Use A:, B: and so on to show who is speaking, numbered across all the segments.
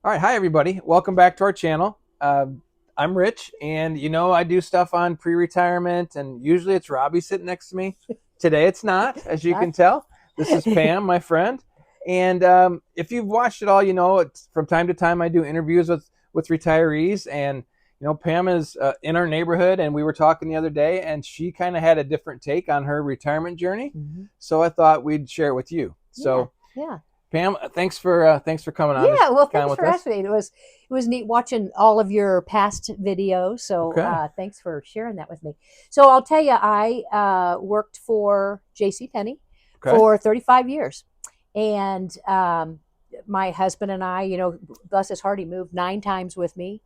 A: All right, hi everybody. Welcome back to our channel. I'm Rich, and I do stuff on pre-retirement, and usually it's Robbie sitting next to me. Today it's not, as you can
B: Not
A: tell. This is Pam, my friend, and if you've watched it all, it's from time to time I do interviews with retirees, and Pam is in our neighborhood, and we were talking the other day, and she kind of had a different take on her retirement journey,
B: hmm
A: so I thought we'd share it with you.
B: Yeah,
A: So,
B: yeah,
A: Pam, thanks for coming on this
B: yeah. Well,
A: kind of
B: thanks
A: with
B: for
A: us.
B: asking me. It was neat watching all of your past videos. So
A: Okay.
B: thanks for sharing that with me. So I'll tell you, I worked for J.C. Penney
A: Okay.
B: for 35 years, and my husband and I, bless his heart, he moved 9 times with me.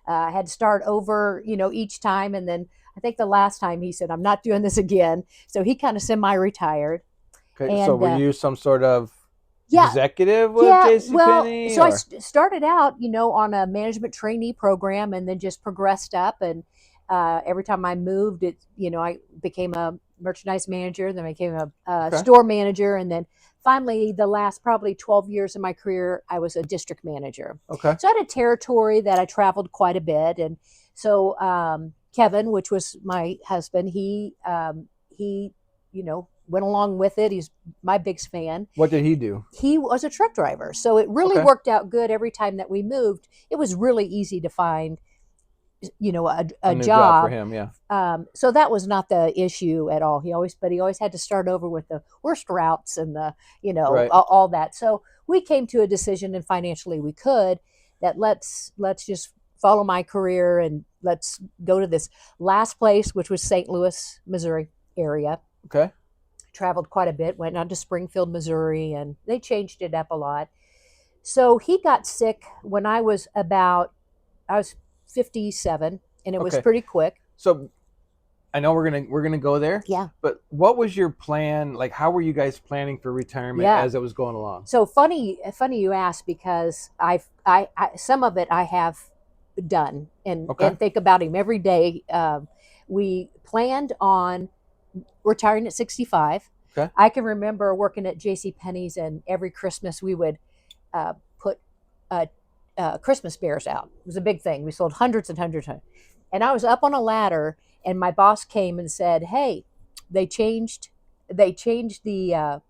B: I had to start over, each time, and then I think the last time he said, "I'm not doing this again." So he kind of semi-retired,
A: Okay. So
B: and
A: were you some sort of
B: yeah,
A: executive with
B: Yeah, well,
A: JCPenney
B: so I
A: or?
B: started out, on a management trainee program, and then just progressed up. And every time I moved, I became a merchandise manager, then I became a
A: Okay.
B: store manager, and then finally, the last probably 12 years of my career, I was a district manager.
A: Okay.
B: So I had a territory that I traveled quite a bit, and so Kevin, which was my husband, he went along with it. He's my biggest fan.
A: What did he do?
B: He was a truck driver. So it really
A: Okay.
B: worked out good every time that we moved. It was really easy to find,
A: A
B: a
A: new job for
B: job.
A: him. Yeah.
B: So that was not the issue at all. But he always had to start over with the worst routes and
A: Right.
B: all that. So we came to a decision, and financially we could, that let's just follow my career and let's go to this last place, which was St. Louis, Missouri area.
A: Okay.
B: Traveled quite a bit, went on to Springfield, Missouri, and they changed it up a lot. So he got sick when I was 57, and it was
A: Okay.
B: pretty quick.
A: So I know we're gonna go there,
B: Yeah.
A: but what was your plan? Like, how were you guys planning for retirement
B: Yeah.
A: as it was going along?
B: So funny you ask, because I some of it I have done,
A: Okay.
B: and think about him every day. We planned on retiring at 65.
A: Okay.
B: I can remember working at J.C. Penney's, and every Christmas we would put uh, Christmas bears out. It was a big thing. We sold hundreds and hundreds. And I was up on a ladder, and my boss came and said, "Hey, they changed the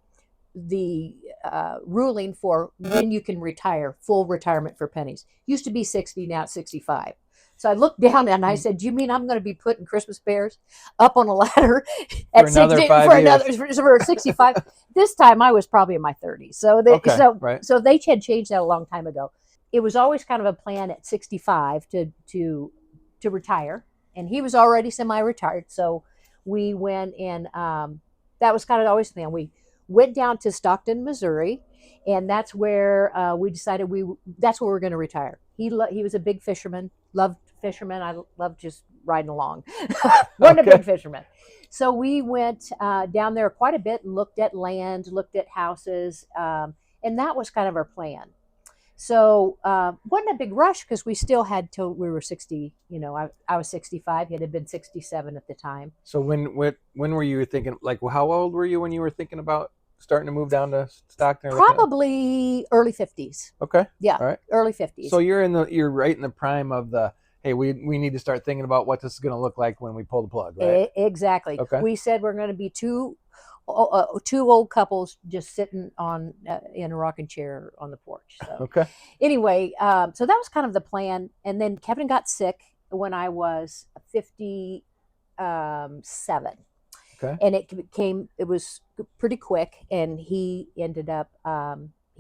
B: ruling for when you can retire, full retirement for pennies. Used to be 60, now it's 65." So I looked down and I said, "Do you mean I'm going to be putting Christmas bears up on a ladder
A: For
B: at
A: another
B: 60
A: five
B: for another
A: years.
B: for 65?" This time I was probably in my 30s. So
A: Okay. Right.
B: they had changed that a long time ago. It was always kind of a plan at 65 to retire, and he was already semi-retired. So we went, and that was kind of always the plan. We went down to Stockton, Missouri, and that's where we decided that's where we're going to retire. He was a big fisherman, loved fishermen. I loved just riding along. Wasn't a
A: Okay.
B: big fisherman. So we went down there quite a bit and looked at land, looked at houses, and that was kind of our plan. So wasn't a big rush, because we still had till we were 60. I was 65. He had been 67 at the time.
A: So when were you thinking? Like, how old were you when you were thinking about starting to move down to Stockton or looking at?
B: Probably early 50s.
A: Okay.
B: Yeah,
A: All right.
B: early
A: So
B: 50s.
A: you're right in the prime of the, hey, we need to start thinking about what this is going to look like when we pull the plug, right?
B: Exactly.
A: Okay.
B: We said we're going to be two old couples just sitting in a rocking chair on the porch. So
A: Okay.
B: anyway, so that was kind of the plan. And then Kevin got sick when I was 57,
A: Okay.
B: and it was pretty quick, and he ended up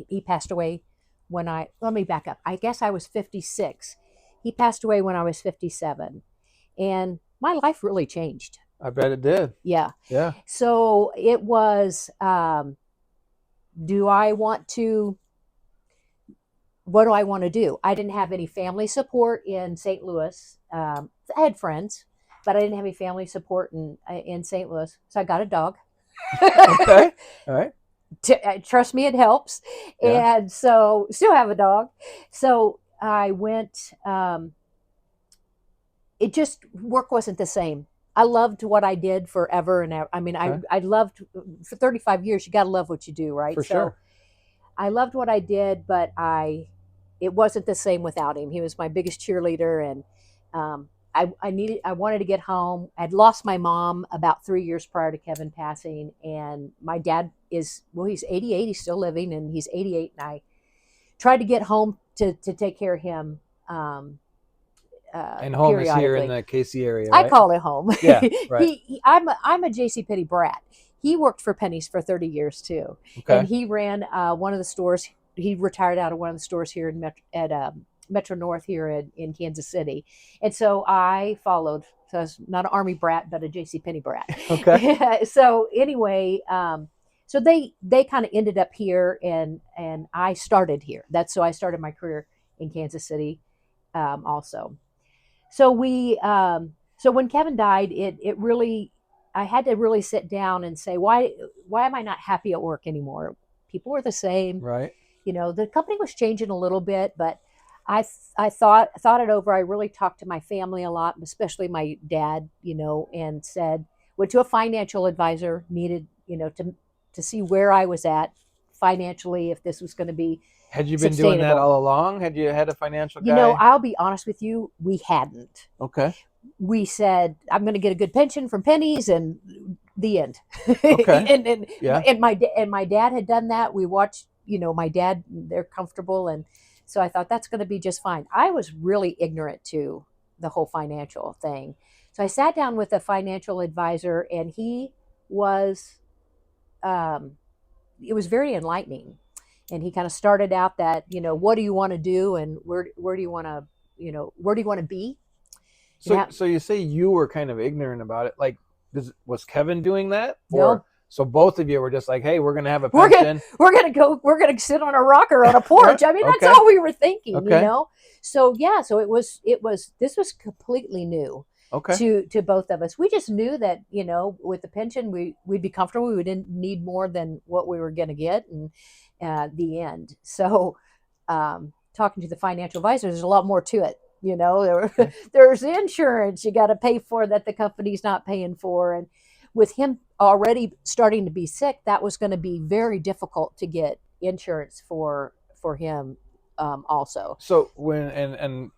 B: he passed away when I let me back up. I guess I was 56. He passed away when I was 57, and my life really changed.
A: I bet it did.
B: Yeah.
A: Yeah.
B: So it was, do I want to, what do I want to do? I didn't have any family support in St. Louis. I had friends, but I didn't have any family support in St. Louis. So I got a dog.
A: Okay. All right.
B: Trust me, it helps.
A: Yeah.
B: And so still have a dog. So I went, it just, work wasn't the same. I loved what I did forever and ever. I mean,
A: Okay.
B: I loved, for 35 years. You got to love what you do, right?
A: For
B: So
A: sure.
B: I loved what I did, but I it wasn't the same without him. He was my biggest cheerleader, and I wanted to get home. I'd lost my mom about 3 years prior to Kevin passing, and my dad is, well, he's 88. He's still living, and he's 88. And I tried to get home to take care of him.
A: And home is here in
B: Periodically.
A: the KC area,
B: I
A: right?
B: call it home.
A: Yeah, right.
B: I'm a JCPenney brat. He worked for Penny's for 30 years too,
A: Okay.
B: and he ran one of the stores. He retired out of one of the stores here at Metro North here in Kansas City, and so I followed. So I was not an Army brat, but a JCPenney brat.
A: Okay.
B: So anyway, so they kind of ended up here, and I started here. That's so I started my career in Kansas City, also. So so when Kevin died, it really, I had to really sit down and say, why am I not happy at work anymore? People were the same.
A: Right.
B: The company was changing a little bit, but I thought it over. I really talked to my family a lot, especially my dad, and went to a financial advisor, needed, to see where I was at financially, if this was going to be
A: Had you been doing that
B: sustainable.
A: all along? Had you had a financial guy?
B: I'll be honest with you, we hadn't.
A: Okay.
B: We said, I'm going to get a good pension from Pennies, and the end.
A: Okay.
B: and,
A: Yeah.
B: and my dad had done that. We watched, my dad, they're comfortable. And so I thought that's going to be just fine. I was really ignorant to the whole financial thing. So I sat down with a financial advisor, and he was, it was very enlightening. And he kind of started out that, what do you want to do, and where do you want to, where do you want to be?
A: So you say you were kind of ignorant about it. Like, was Kevin doing that?
B: No.
A: So both of you were just like, hey, we're going to have a
B: We're
A: pension.
B: we're gonna sit on a rocker on a porch. I mean, that's
A: Okay.
B: all we were thinking,
A: Okay.
B: So yeah, so this was completely new
A: Okay.
B: to both of us. We just knew that, with the pension, we'd be comfortable. We didn't need more than what we were going to get, and the end. So, talking to the financial advisor, there's a lot more to it. There's insurance you got to pay for that the company's not paying for, and with him already starting to be sick, that was going to be very difficult to get insurance for him, also.
A: So and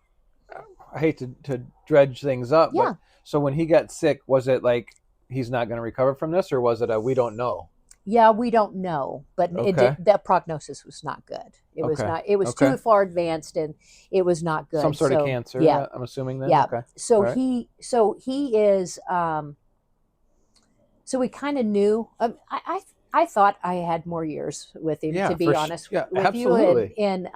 A: I hate to dredge things up,
B: Yeah.
A: but so when he got sick, was it like he's not going to recover from this, or was it a we don't know?
B: Yeah, we don't know, but
A: Okay.
B: that prognosis was not good. It was
A: Okay.
B: not. It was
A: Okay.
B: too far advanced, and it was not good.
A: Some sort of
B: So,
A: cancer.
B: yeah,
A: I'm assuming then.
B: yeah.
A: Okay.
B: So
A: All right.
B: he is. So we kind of knew. I thought I had more years with him,
A: Yeah.
B: to be honest
A: Yeah.
B: with you,
A: Absolutely.
B: and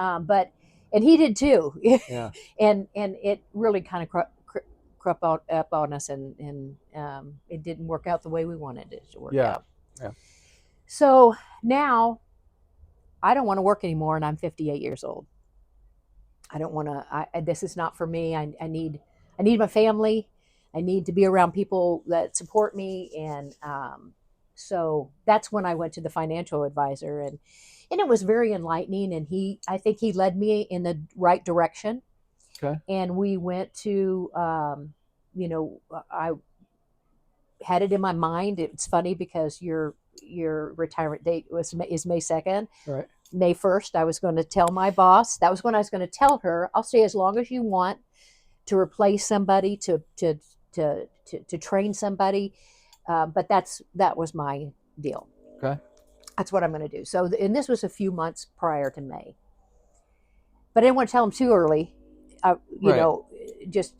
B: he did too.
A: Yeah.
B: and it really kind of crept up on us, and it didn't work out the way we wanted it to work
A: Yeah.
B: out.
A: Yeah.
B: So now I don't want to work anymore, and I'm 58 years old. I don't want to. This is not for me. I need my family. I need to be around people that support me, and so that's when I went to the financial advisor, and it was very enlightening. And I think he led me in the right direction.
A: Okay.
B: And we went to, I had it in my mind. It's funny because your retirement date is May 2nd.
A: Right.
B: May 1st, I was going to tell my boss. That was when I was going to tell her, I'll stay as long as you want to replace somebody, to train somebody. But that was my deal.
A: Okay.
B: That's what I'm going to do. So, and this was a few months prior to May. But I didn't want to tell him too early.
A: Right.
B: Just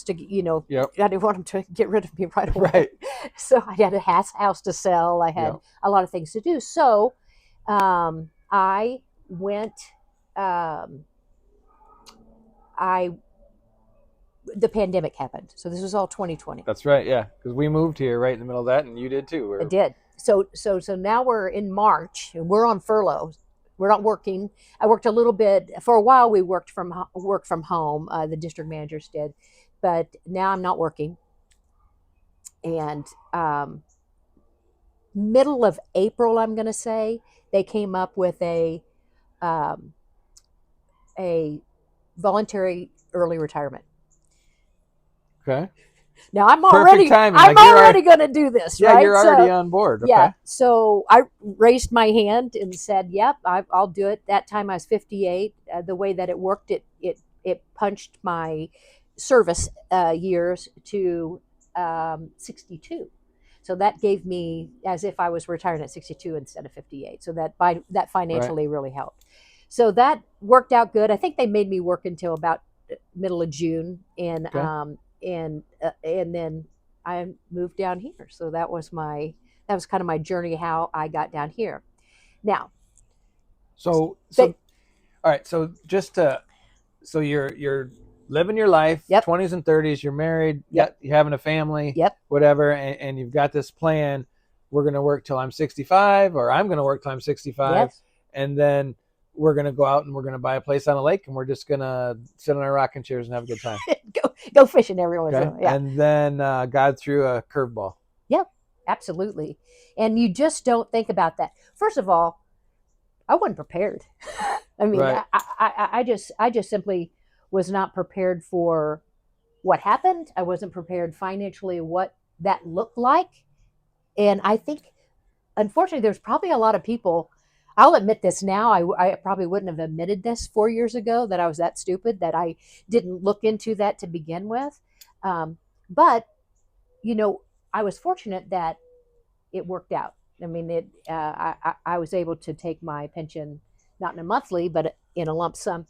B: to,
A: Yep.
B: I didn't want him to get rid of me right away.
A: Right.
B: So I had a house to sell. I had
A: Yep.
B: a lot of things to do. So, I went, the pandemic happened. So this was all 2020.
A: That's right. Yeah. Because we moved here right in the middle of that, and you did too.
B: I did. So now we're in March, and we're on furlough. We're not working. I worked a little bit for a while. We worked from home. The district managers did, but now I'm not working. And middle of April, I'm going to say, they came up with a voluntary early retirement.
A: Okay.
B: Now I'm
A: Perfect
B: already
A: timing.
B: I'm
A: Like you're
B: already going to do this,
A: yeah,
B: right?
A: you're already on board.
B: Yeah.
A: Okay.
B: So I raised my hand and said, "Yep, I'll do it." That time I was 58. The way that it worked, it punched my service years to 62. So that gave me as if I was retiring at 62 instead of 58. So that
A: Right.
B: financially really helped. So that worked out good. I think they made me work until about middle of June,
A: Okay.
B: and then I moved down here. So that was kind of my journey how I got down here. Now,
A: So
B: they,
A: all right. So just to so you're living your life,
B: yep,
A: 20s and 30s. You're married.
B: yep,
A: You're having a family,
B: yep,
A: whatever, and you've got this plan. We're gonna work till I'm 65, or I'm gonna work till I'm 65,
B: yes,
A: and then we're gonna go out and we're gonna buy a place on a lake, and we're just gonna sit on our rocking chairs and have a good time.
B: go fishing every once in a
A: Okay,
B: while. Yeah,
A: and then God threw a curveball.
B: yep, absolutely. And you just don't think about that. First of all, I wasn't prepared. I mean,
A: Right.
B: I just simply was not prepared for what happened. I wasn't prepared financially what that looked like. And I think, unfortunately, there's probably a lot of people. I'll admit this now. I probably wouldn't have admitted this 4 years ago that I was that stupid, that I didn't look into that to begin with. But, you know, I was fortunate that it worked out. I mean, I was able to take my pension not in a monthly, but in a lump sum,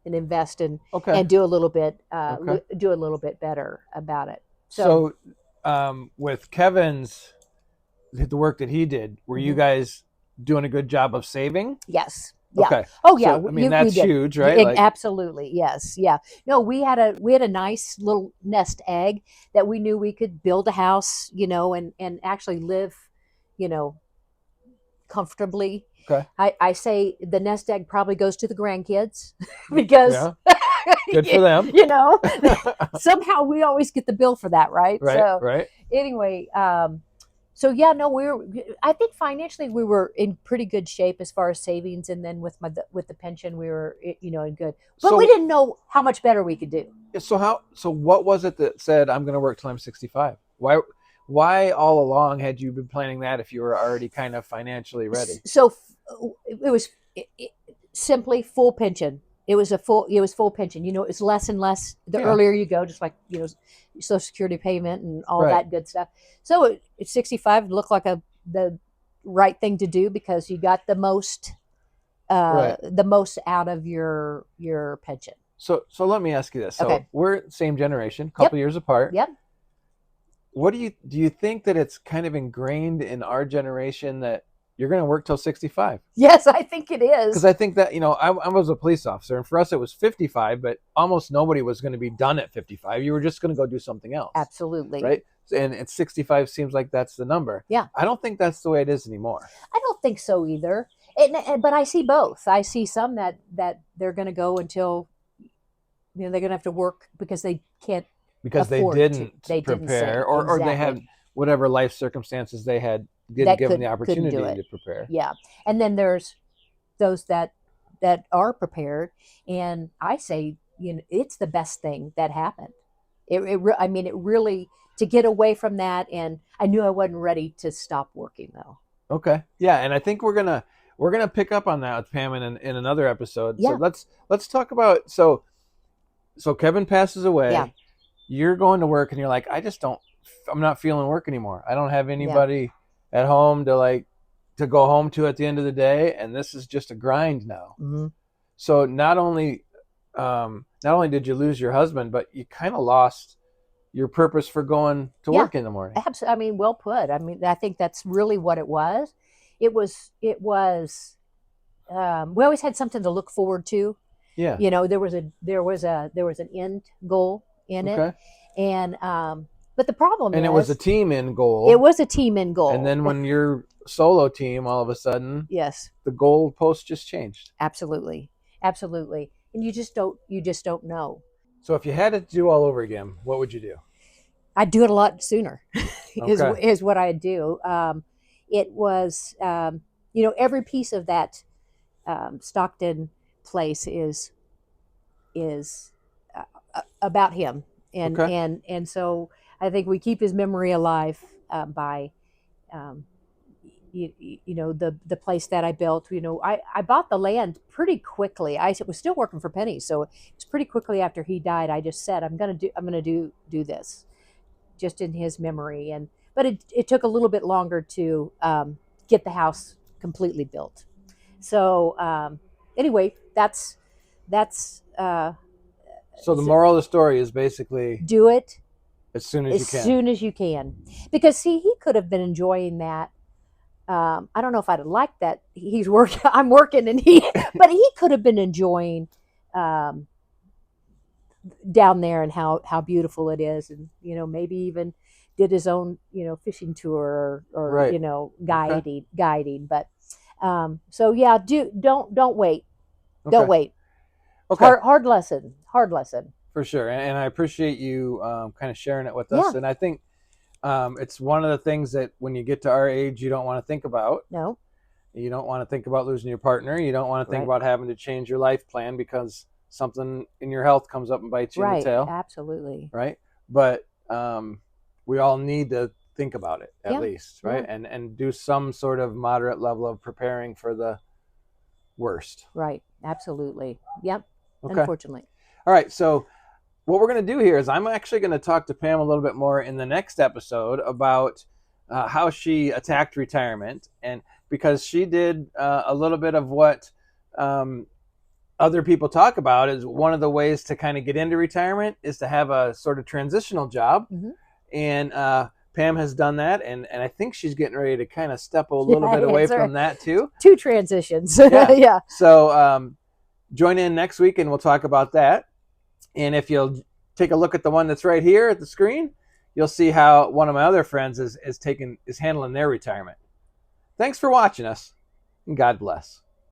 B: and invest
A: Okay.
B: and
A: Okay.
B: do a little bit better about it. So,
A: So, with Kevin's the work that he did, were you
B: mhm,
A: guys doing a good job of saving?
B: yes, yeah,
A: Okay.
B: oh yeah,
A: So, I mean,
B: we
A: that's
B: did.
A: huge, right? Like,
B: Absolutely, yes, yeah. No, we had a nice little nest egg that we knew we could build a house, and actually live, you know, comfortably.
A: okay.
B: I say the nest egg probably goes to the grandkids because
A: Yeah. Good for them.
B: you know somehow we always get the bill for that, right?
A: Right.
B: So
A: Right.
B: anyway, so yeah, no, I think financially we were in pretty good shape as far as savings, and then with the pension we were in good, but we
A: So,
B: didn't know how much better we could do.
A: so what was it that said, I'm going to work till I'm 65? Why all along had you been planning that if you were already kind of financially ready?
B: So it was simply full pension. It was full pension. It's less and less the
A: Yeah.
B: earlier you go, just like Social Security payment and all
A: Right.
B: that good stuff. So at 65 looked like the right thing to do because you got
A: Right.
B: the most out of your pension.
A: So let me ask you this. So
B: Okay.
A: we're same generation, couple
B: Yep.
A: years apart.
B: Yep.
A: What do you think that it's kind of ingrained in our generation that you're going to work till 65?
B: Yes, I think it
A: Because
B: is.
A: I think that I was a police officer, and for us it was 55, but almost nobody was going to be done at 55. You were just going to go do something else,
B: Absolutely.
A: right? And at 65 seems like that's the number.
B: Yeah.
A: I don't think that's the way it is anymore.
B: I don't think so either. But I see both. I see some that they're going to go until they're going to have to work because they can't
A: Because they
B: afford to.
A: didn't
B: They didn't
A: prepare,
B: save
A: or they
B: exactly.
A: had whatever life circumstances they had didn't
B: That
A: give them the
B: couldn't do
A: opportunity
B: it.
A: to prepare.
B: Yeah, and then there's those that are prepared, and I say it's the best thing that happened. I mean, it really to get away from that, and I knew I wasn't ready to stop working though.
A: Okay. Yeah, and I think we're gonna pick up on that with Pam in another episode. So
B: Yeah,
A: let's talk about so Kevin passes
B: yeah,
A: away. You're going to work and you're like, I'm not feeling work anymore. I don't have
B: yeah.
A: anybody at home to go home to at the end of the day, and this is just a grind now.
B: Hmm.
A: So not only did you lose your husband, but you kind of lost your purpose for going to
B: Yeah,
A: work in the morning.
B: absolutely. I mean, well put. I mean, I think that's really what it was. It was. We always had something to look forward to.
A: Yeah.
B: There was an end goal in it,
A: Okay.
B: and but the problem
A: And it was a
B: is
A: team end
B: it
A: goal.
B: was a team end
A: And
B: goal.
A: then when you're solo team, all of a sudden
B: Yes,
A: the goal post just changed.
B: absolutely, absolutely, and you just don't know.
A: So if you had it to do all over again, what would you do?
B: I'd do it a lot sooner.
A: Okay.
B: Is what I do. It was every piece of that Stockton place is about him,
A: Okay.
B: and so I think we keep his memory alive by um, the place that I built. I bought the land pretty quickly. I was still working for pennies, so it was pretty quickly after he died. I just said I'm gonna do this just in his memory, and but it took a little bit longer to get the house completely built. So anyway, that's
A: So the moral of the story is basically
B: do it
A: as soon as
B: as
A: you can.
B: soon as you can, because see, he could have been enjoying that. I don't know if I'd have liked that he's working. I'm working, and but he could have been enjoying um, down there and how beautiful it is, and maybe even did his own fishing tour or
A: Right. Okay.
B: guiding. But so yeah, don't wait, don't
A: Okay.
B: wait.
A: Okay.
B: Hard lesson.
A: For sure. And I appreciate you kind of sharing it with us.
B: Yeah,
A: And I think it's one of the things that when you get to our age, you don't want to think about.
B: no,
A: You don't want to think about losing your partner. You don't want to think
B: right,
A: about having to change your life plan because something in your health comes up and bites you in the
B: right,
A: tail.
B: absolutely.
A: Right. But we all need to think about it at
B: Yeah,
A: least.
B: yeah,
A: Right. And do some sort of moderate level of preparing for the worst.
B: right, absolutely. Yep.
A: Okay.
B: Unfortunately.
A: All right. So what we're going to do here is I'm actually going to talk to Pam a little bit more in the next episode about how she attacked retirement, and because she did a little bit of what other people talk about is one of the ways to kind of get into retirement is to have a sort of transitional job,
B: Hmm.
A: and Pam has done that, and I think she's getting ready to kind of step a little
B: Yeah,
A: bit away
B: it's
A: from that too.
B: two transitions.
A: Yeah.
B: Yeah.
A: So join in next week, and we'll talk about that. And if you'll take a look at the one that's right here at the screen, you'll see how one of my other friends is handling their retirement. Thanks for watching us, and God bless.